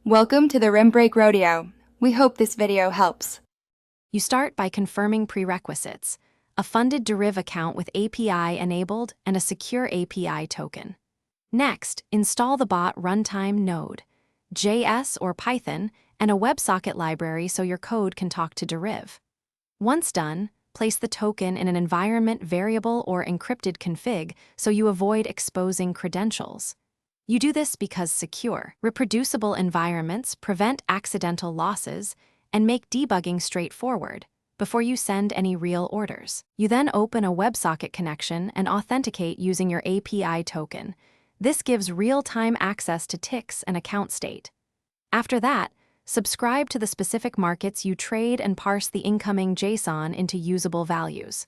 Welcome to the Rim Break Rodeo. We hope this video helps. You start by confirming prerequisites: a funded Deriv account with API enabled and a secure API token. Next, install the bot runtime node, JS or Python, and a WebSocket library so your code can talk to Deriv. Once done, place the token in an environment variable or encrypted config so you avoid exposing credentials. You do this because secure, reproducible environments prevent accidental losses and make debugging straightforward before you send any real orders. You then open a WebSocket connection and authenticate using your API token. This gives real-time access to ticks and account state. After that, subscribe to the specific markets you trade and parse the incoming JSON into usable values.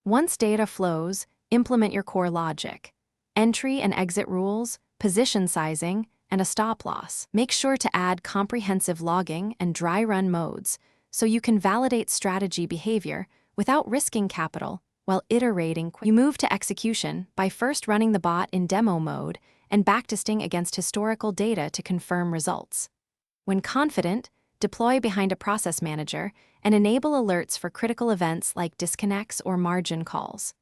Once data flows, implement your core logic: entry and exit rules, position sizing, and a stop loss. Make sure to add comprehensive logging and dry run modes so you can validate strategy behavior without risking capital while iterating quickly. You move to execution by first running the bot in demo mode and backtesting against historical data to confirm results. When confident, deploy behind a process manager and enable alerts for critical events like disconnects or margin calls.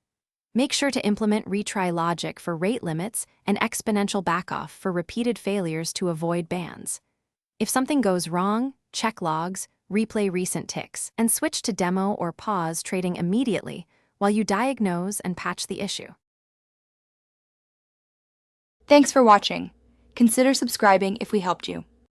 Make sure to implement retry logic for rate limits and exponential backoff for repeated failures to avoid bans. If something goes wrong, check logs, replay recent ticks, and switch to demo or pause trading immediately while you diagnose and patch the issue. Thanks for watching. Consider subscribing if we helped you.